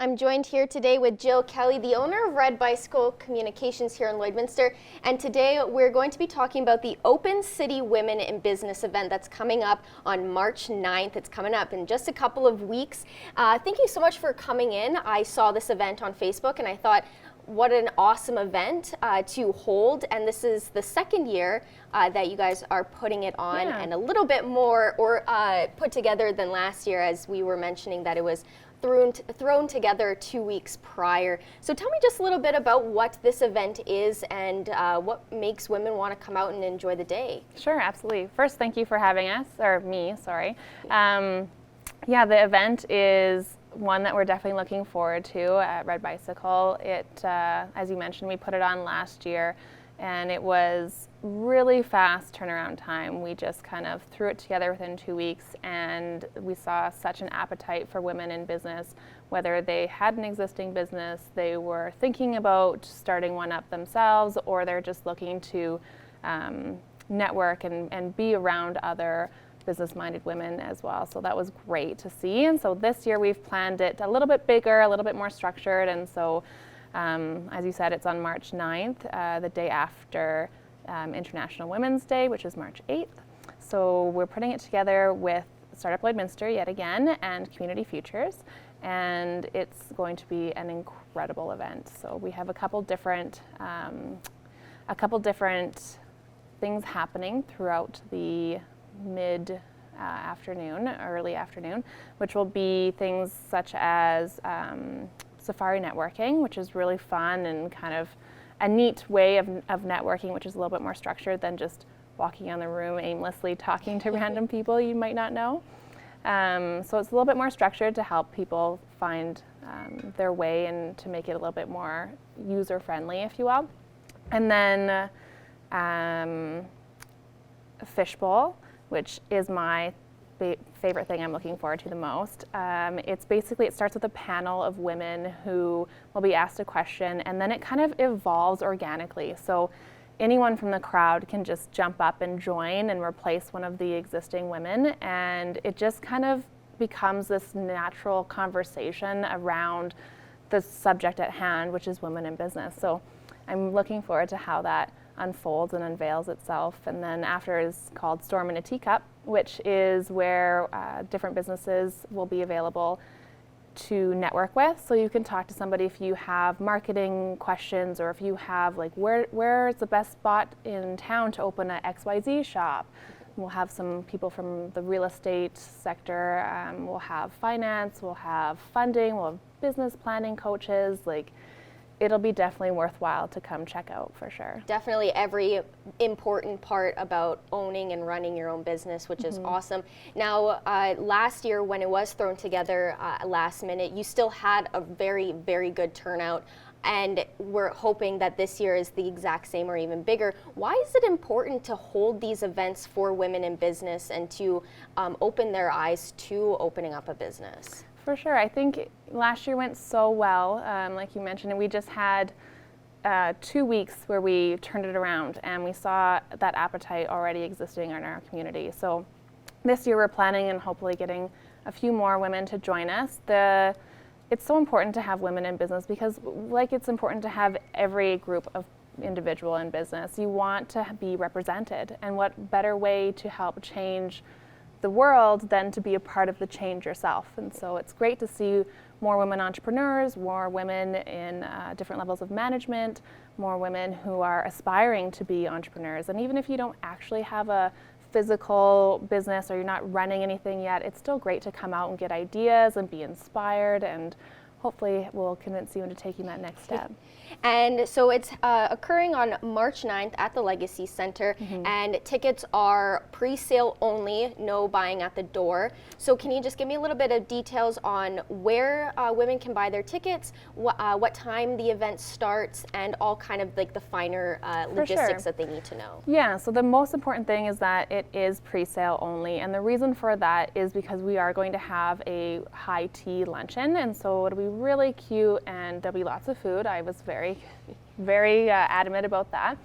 I'm joined here today with Jill Kelly, the owner of Red Bicycle Communications here in Lloydminster. And today we're going to be talking about the Open City Women in Business event that's coming up on March 9th. It's coming up in just a couple of weeks. Thank you so much for coming in. I saw this event on Facebook and I thought, what an awesome event to hold. And this is the second year that you guys are putting it on, and a little bit more put together than last year, as we were mentioning that it was thrown together 2 weeks prior. So tell me just a little bit about what this event is and what makes women want to come out and enjoy the day. Sure, absolutely. First, thank you for having us, or me, sorry. Yeah, the event is one that we're definitely looking forward to at Red Bicycle. As you mentioned, we put it on last year, and it was really fast turnaround time. We just kind of threw it together within 2 weeks, and we saw such an appetite for women in business, whether they had an existing business, they were thinking about starting one up themselves, or they're just looking to network and be around other business-minded women as well. So that was great to see. And so this year we've planned it a little bit bigger, a little bit more structured, and so as you said, it's on March 9th, the day after International Women's Day, which is March 8th. So we're putting it together with Startup Lloydminster yet again and Community Futures, and it's going to be an incredible event. So we have a couple different things happening throughout the early afternoon, which will be things such as safari networking, which is really fun and kind of a neat way of networking, which is a little bit more structured than just walking around the room aimlessly talking to random people you might not know. So it's a little bit more structured to help people find their way and to make it a little bit more user-friendly, if you will. And then Fishbowl, which is my favorite thing I'm looking forward to the most. It starts with a panel of women who will be asked a question, and then it kind of evolves organically. So anyone from the crowd can just jump up and join and replace one of the existing women, and it just kind of becomes this natural conversation around the subject at hand, which is women in business. So I'm looking forward to how that unfolds and unveils itself. And then after is called Storm in a Teacup, which is where different businesses will be available to network with. So you can talk to somebody if you have marketing questions, or if you have like where is the best spot in town to open a XYZ shop. We'll have some people from the real estate sector, we'll have finance, we'll have funding, we'll have business planning coaches. It'll be definitely worthwhile to come check out for sure. Definitely every important part about owning and running your own business, which is awesome. Now, last year when it was thrown together last minute, you still had a very, very good turnout. And we're hoping that this year is the exact same or even bigger. Why is it important to hold these events for women in business and to open their eyes to opening up a business? For sure. I think last year went so well, like you mentioned, and we just had 2 weeks where we turned it around, and we saw that appetite already existing in our community. So this year we're planning and hopefully getting a few more women to join us. It's so important to have women in business because, it's important to have every group of individual in business. You want to be represented, and what better way to help change the world than to be a part of the change yourself. And so it's great to see more women entrepreneurs, more women in different levels of management, more women who are aspiring to be entrepreneurs. And even if you don't actually have a physical business or you're not running anything yet, it's still great to come out and get ideas and be inspired, and hopefully we'll convince you into taking that next step. And so it's occurring on March 9th at the Legacy Center, and tickets are pre-sale only, no buying at the door. So can you just give me a little bit of details on where women can buy their tickets, what time the event starts, and all kind of the finer logistics that they need to know? Yeah, so the most important thing is that it is pre-sale only, and the reason for that is because we are going to have a high tea luncheon, and so it'll be really cute, and there'll be lots of food. I was very adamant about that.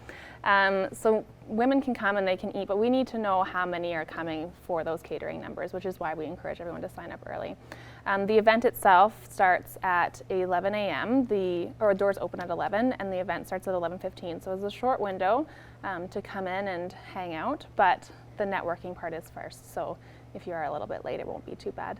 So women can come and they can eat, but we need to know how many are coming for those catering numbers, which is why we encourage everyone to sign up early. The event itself starts at 11 a.m. Doors open at 11, and the event starts at 11:15. So it's a short window to come in and hang out, but the networking part is first. So if you are a little bit late, it won't be too bad.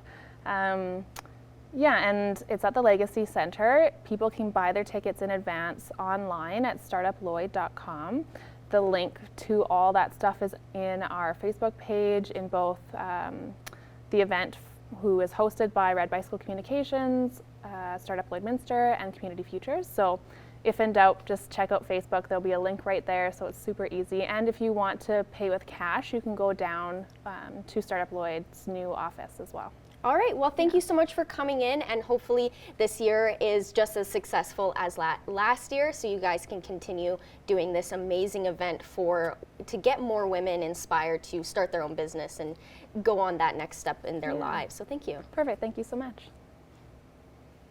Yeah, and it's at the Legacy Center. People can buy their tickets in advance online at startuployd.com. The link to all that stuff is in our Facebook page, in both the event, who is hosted by Red Bicycle Communications, Startup Lloydminster, and Community Futures. So if in doubt, just check out Facebook. There'll be a link right there, so it's super easy. And if you want to pay with cash, you can go down to Startup Lloyd's new office as well. All right, well, thank you so much for coming in, and hopefully this year is just as successful as last year, so you guys can continue doing this amazing event to get more women inspired to start their own business and go on that next step in their lives. So thank you. Perfect, thank you so much.